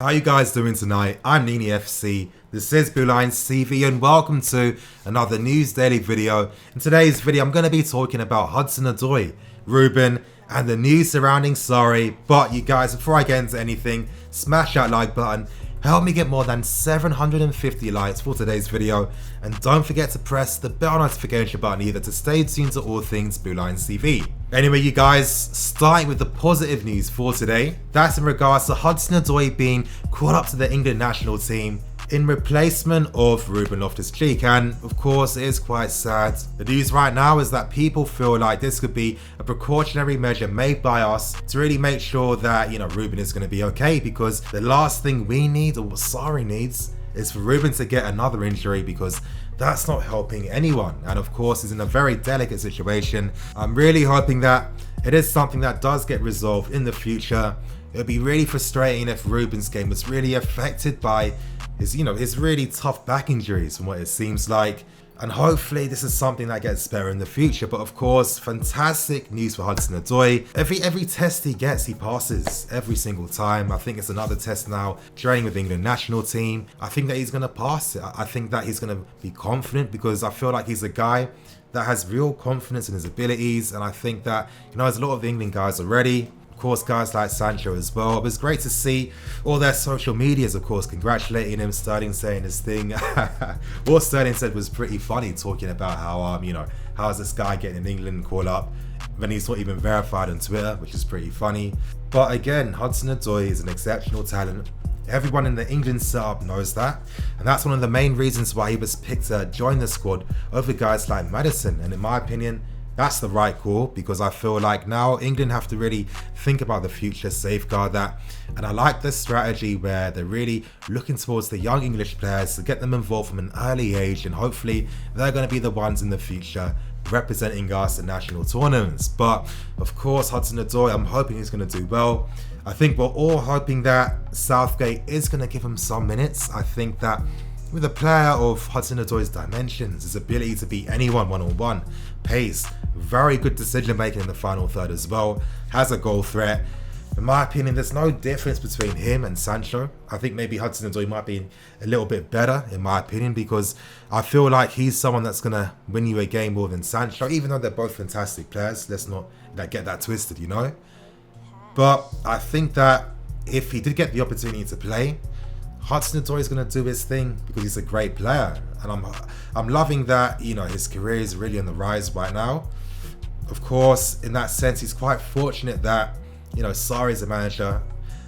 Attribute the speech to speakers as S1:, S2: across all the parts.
S1: How you guys doing tonight? I'm Nini FC, this is Blue Lines TV and welcome to another News Daily video. In today's video I'm going to be talking about Hudson Odoi, Ruben and the news surrounding Sarri. But you guys, before I get into anything, smash that like button, help me get more than 750 likes for today's video, and don't forget to press the bell notification button either to stay tuned to all things Blue Lines TV. Anyway, you guys, starting with the positive news for today, that's in regards to Hudson Odoi being called up to the England national team in replacement of Ruben Loftus-Cheek, and of course it is quite sad. The news right now is that people feel like this could be a precautionary measure made by us to really make sure that, Ruben is going to be okay, because the last thing we need, or what Sarri needs, is for Ruben to get another injury, because that's not helping anyone, and of course he's in a very delicate situation. I'm really hoping that it is something that does get resolved in the future. It would be really frustrating if Ruben's game was really affected by his really tough back injuries from what it seems like. And hopefully this is something that gets better in the future. But of course, fantastic news for Hudson Odoi. Every test he gets, he passes every single time. I think it's another test now, training with the England national team. I think that he's going to pass it. I think that he's going to be confident, because I feel like he's a guy that has real confidence in his abilities. And I think that, there's a lot of the England guys already. Of course, guys like Sancho as well. It was great to see all their social medias, of course, congratulating him, Sterling saying his thing. What Sterling said was pretty funny, talking about how, how is this guy getting an England call up when he's not even verified on Twitter, which is pretty funny. But again, Hudson Odoi is an exceptional talent. Everyone in the England setup knows that, and that's one of the main reasons why he was picked to join the squad over guys like Maddison. And in my opinion, that's the right call, because I feel like now England have to really think about the future, safeguard that. And I like this strategy where they're really looking towards the young English players to get them involved from an early age, and hopefully they're going to be the ones in the future representing us in national tournaments. But of course, Hudson Odoi, I'm hoping he's going to do well. I think we're all hoping that Southgate is going to give him some minutes. I think that with a player of Hudson Odoi's dimensions, his ability to beat anyone one-on-one, pace, very good decision making in the final third as well, has a goal threat. In my opinion, there's no difference between him and Sancho. I think maybe Hudson Odoi might be a little bit better, in my opinion, because I feel like he's someone that's going to win you a game more than Sancho, even though they're both fantastic players. Let's not get that twisted, But I think that if he did get the opportunity to play, Hudson Odoi is going to do his thing, because he's a great player, and I'm loving that his career is really on the rise right now. Of course, in that sense, he's quite fortunate that Sarri is a manager.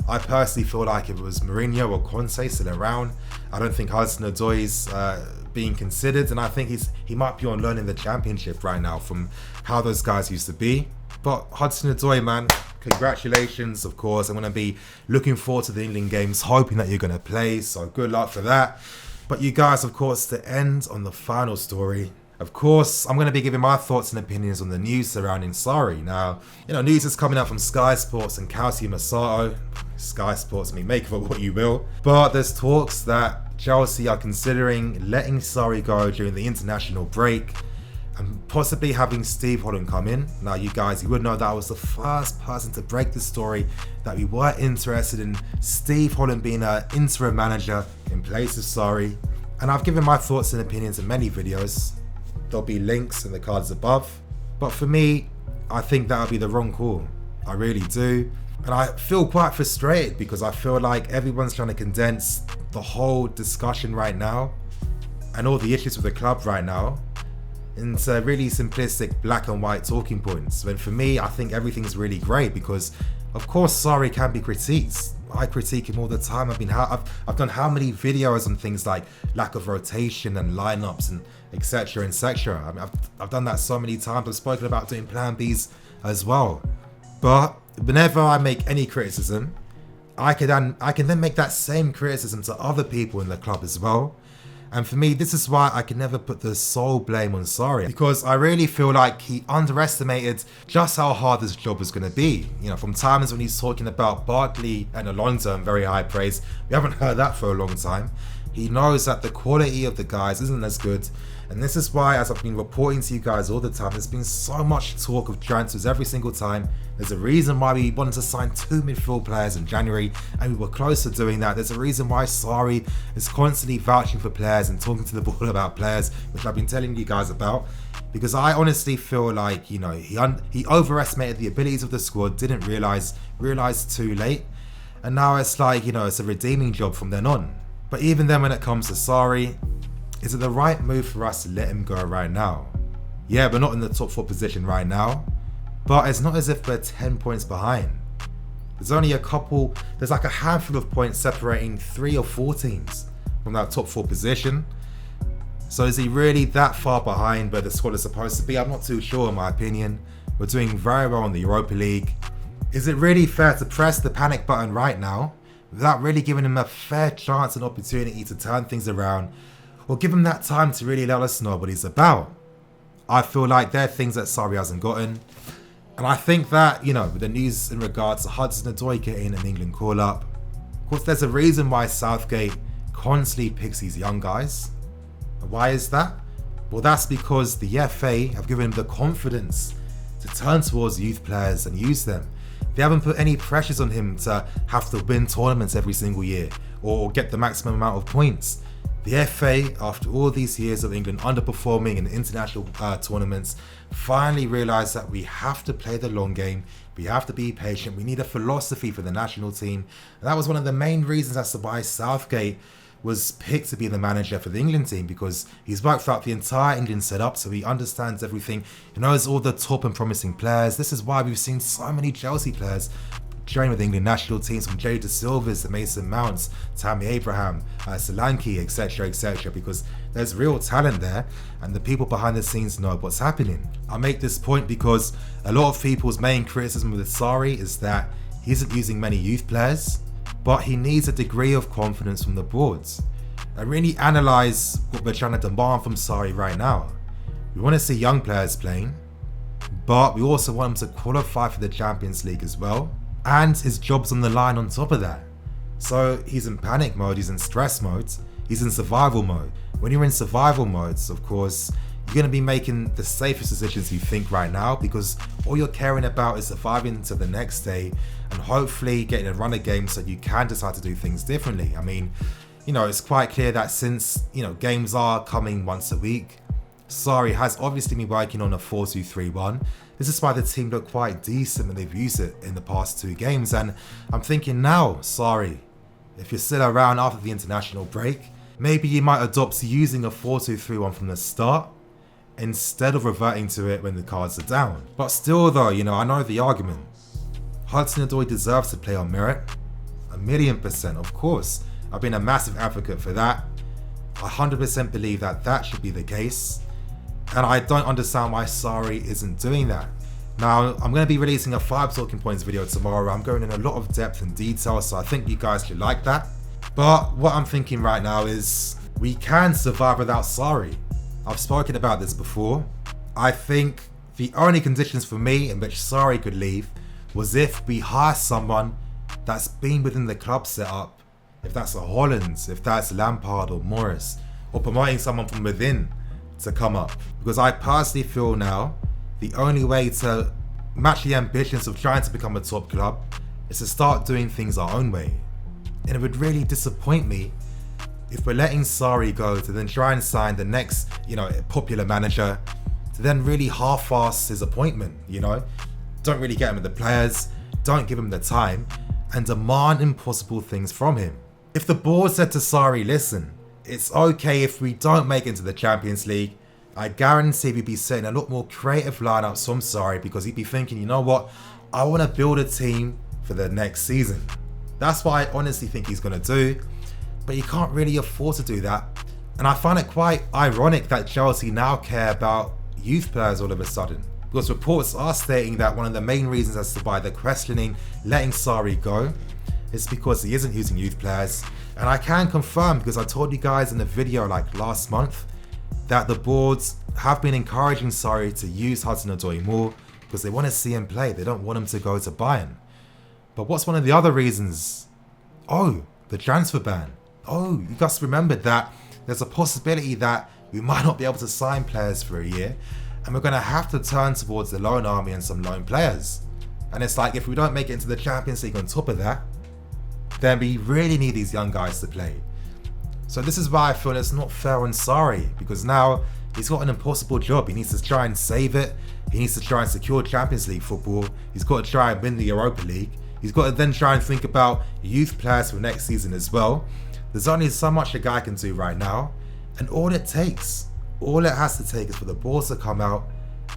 S1: I personally feel like if it was Mourinho or Conte still around, I don't think Hudson Odoi is being considered, and I think he might be on learning the championship right now from how those guys used to be. But Hudson Odoi, man, congratulations. Of course, I'm going to be looking forward to the England games, hoping that you're going to play, so good luck for that. But you guys, of course, to end on the final story, of course, I'm going to be giving my thoughts and opinions on the news surrounding Sarri. Now, news is coming out from Sky Sports and Calcium Masato. Sky Sports, make of it what you will. But there's talks that Chelsea are considering letting Sarri go during the international break, and possibly having Steve Holland come in. Now, you guys, you would know that I was the first person to break the story that we were interested in Steve Holland being an interim manager in place of Sarri. And I've given my thoughts and opinions in many videos. There'll be links in the cards above. But for me, I think that would be the wrong call. I really do. And I feel quite frustrated, because I feel like everyone's trying to condense the whole discussion right now and all the issues with the club right now into really simplistic black and white talking points. When for me, I think everything's really great, because of course Sarri can be critiqued. I critique him all the time. I've done how many videos on things like lack of rotation and lineups and etc. etc. I mean, I've done that so many times. I've spoken about doing plan Bs as well. But whenever I make any criticism, I can then make that same criticism to other people in the club as well. And for me, this is why I can never put the sole blame on Sarri, because I really feel like he underestimated just how hard this job was going to be. From times when he's talking about Barkley and Alonso in very high praise, we haven't heard that for a long time. He knows that the quality of the guys isn't as good, and this is why, as I've been reporting to you guys all the time, there's been so much talk of transfers every single time. There's a reason why we wanted to sign 2 midfield players in January, and we were close to doing that. There's a reason why Sarri is constantly vouching for players and talking to the board about players, which I've been telling you guys about, because I honestly feel like, he overestimated the abilities of the squad, didn't realize too late, and now it's like, it's a redeeming job from then on. But even then, when it comes to Sarri, is it the right move for us to let him go right now? Yeah, we're not in the top 4 position right now, but it's not as if we're 10 points behind. There's like a handful of points separating 3 or 4 teams from that top 4 position. So is he really that far behind where the squad is supposed to be? I'm not too sure, in my opinion. We're doing very well in the Europa League. Is it really fair to press the panic button right now without really giving him a fair chance and opportunity to turn things around, or give him that time to really let us know what he's about? I feel like there are things that Sarri hasn't gotten. And I think that, with the news in regards to Hudson Odoi getting an England call-up, of course there's a reason why Southgate constantly picks these young guys. And why is that? Well, that's because the FA have given him the confidence to turn towards youth players and use them. They haven't put any pressures on him to have to win tournaments every single year or get the maximum amount of points. The FA, after all these years of England underperforming in international tournaments, finally realised that we have to play the long game, we have to be patient, we need a philosophy for the national team. And that was one of the main reasons as to why Southgate was picked to be the manager for the England team, because he's worked throughout the entire England setup, so he understands everything. He knows all the top and promising players. This is why we've seen so many Chelsea players train with the England national teams, from Jay De Silva's to Mason Mounts, Tammy Abraham, Solanke, etc., because there's real talent there and the people behind the scenes know what's happening. I make this point because a lot of people's main criticism with Sarri is that he isn't using many youth players, but he needs a degree of confidence from the boards. I really analyse what we're trying to demand from Sarri right now. We want to see young players playing, but we also want him to qualify for the Champions League as well, and his job's on the line on top of that. So he's in panic mode, he's in stress mode, he's in survival mode. When you're in survival modes, of course, you're going to be making the safest decisions you think right now, because all you're caring about is surviving to the next day and hopefully getting a run of games so you can decide to do things differently. I mean, it's quite clear that since, games are coming once a week, Sarri has obviously been working on a 4-2-3-1. This is why the team look quite decent when they've used it in the past 2 games. And I'm thinking now, Sarri, if you're still around after the international break, maybe you might adopt to using a 4-2-3-1 from the start, instead of reverting to it when the cards are down. But still though, I know the argument. Hudson Odoi deserves to play on merit. 1,000,000%, of course. I've been a massive advocate for that. I 100% believe that that should be the case. And I don't understand why Sarri isn't doing that. Now, I'm going to be releasing a 5 talking points video tomorrow. I'm going in a lot of depth and detail, so I think you guys should like that. But what I'm thinking right now is we can survive without Sarri. I've spoken about this before. I think the only conditions for me in which Sarri could leave was if we hire someone that's been within the club setup, if that's a Holland, if that's Lampard or Morris, or promoting someone from within to come up. Because I personally feel now the only way to match the ambitions of trying to become a top club is to start doing things our own way. And it would really disappoint me if we're letting Sarri go to then try and sign the next, popular manager, to then really half-ass his appointment, Don't really get him with the players, don't give him the time, and demand impossible things from him. If the board said to Sarri, listen, it's okay if we don't make it into the Champions League, I guarantee we'd be setting a lot more creative lineups from Sarri, because he'd be thinking, you know what, I want to build a team for the next season. That's what I honestly think he's going to do, but he can't really afford to do that. And I find it quite ironic that Chelsea now care about youth players all of a sudden, because reports are stating that one of the main reasons as to why they're questioning letting Sarri go is because he isn't using youth players. And I can confirm, because I told you guys in a video like last month, that the boards have been encouraging Sarri to use Hudson Odoi more because they want to see him play. They don't want him to go to Bayern. But what's one of the other reasons? Oh, the transfer ban. oh, you just remembered that there's a possibility that we might not be able to sign players for a year, and we're going to have to turn towards the loan army and some loan players. And it's like, if we don't make it into the Champions League on top of that, then we really need these young guys to play. So this is why I feel it's not fair on Sarri, because now he's got an impossible job. He needs to try and save it. He needs to try and secure Champions League football. He's got to try and win the Europa League. He's got to then try and think about youth players for next season as well. There's only so much a guy can do right now. And all it has to take is for the board to come out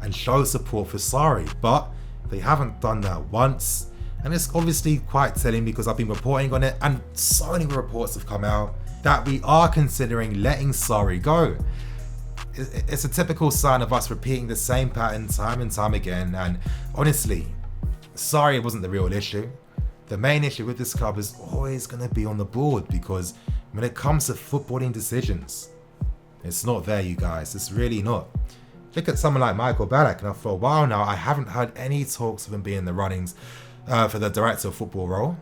S1: and show support for Sarri. But they haven't done that once. And it's obviously quite telling, because I've been reporting on it and so many reports have come out that we are considering letting Sarri go. It's a typical sign of us repeating the same pattern time and time again. And honestly, Sarri wasn't the real issue. The main issue with this club is always going to be on the board, because when it comes to footballing decisions, it's not there, you guys. It's really not. Look at someone like Michael Ballack. Now, for a while now, I haven't heard any talks of him being in the runnings for the director of football role.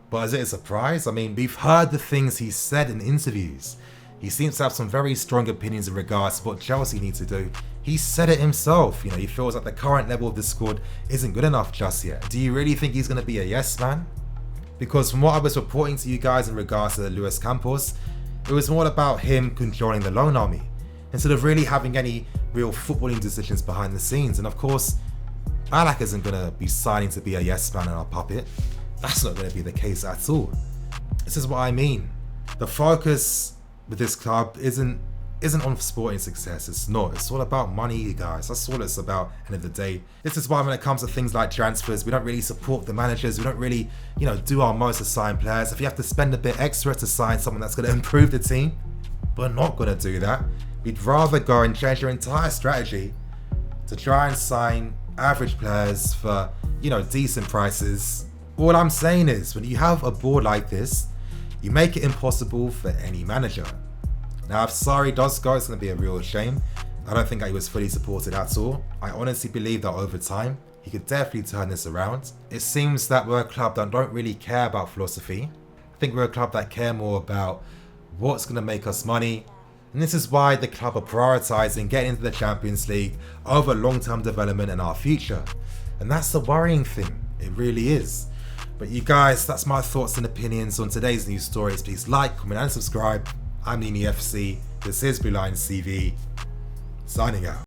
S1: But is it a surprise? I mean, we've heard the things he said in interviews. He seems to have some very strong opinions in regards to what Chelsea need to do. He said it himself. He feels like the current level of the squad isn't good enough just yet. Do you really think he's going to be a yes man? Because from what I was reporting to you guys in regards to Luis Campos, it was more about him controlling the loan army instead of really having any real footballing decisions behind the scenes. And of course, Ballack isn't going to be signing to be a yes man and a puppet. That's not going to be the case at all. This is what I mean. The focus with this club isn't on sporting success. It's not. It's all about money, you guys. That's all it's about, end of the day. This is why when it comes to things like transfers, we don't really support the managers. We don't really, do our most to sign players. If you have to spend a bit extra to sign someone that's going to improve the team, we're not going to do that. We'd rather go and change your entire strategy to try and sign average players for, decent prices. All I'm saying is, when you have a board like this, you make it impossible for any manager. Now, if Sarri does go, it's going to be a real shame. I don't think that he was fully supported at all. I honestly believe that over time, he could definitely turn this around. It seems that we're a club that don't really care about philosophy. I think we're a club that care more about what's going to make us money. And this is why the club are prioritising getting into the Champions League over long-term development and our future. And that's the worrying thing. It really is. But you guys, that's my thoughts and opinions on today's news stories. Please like, comment and subscribe. I'm Nini FC. This is Blue Line CV. Signing out.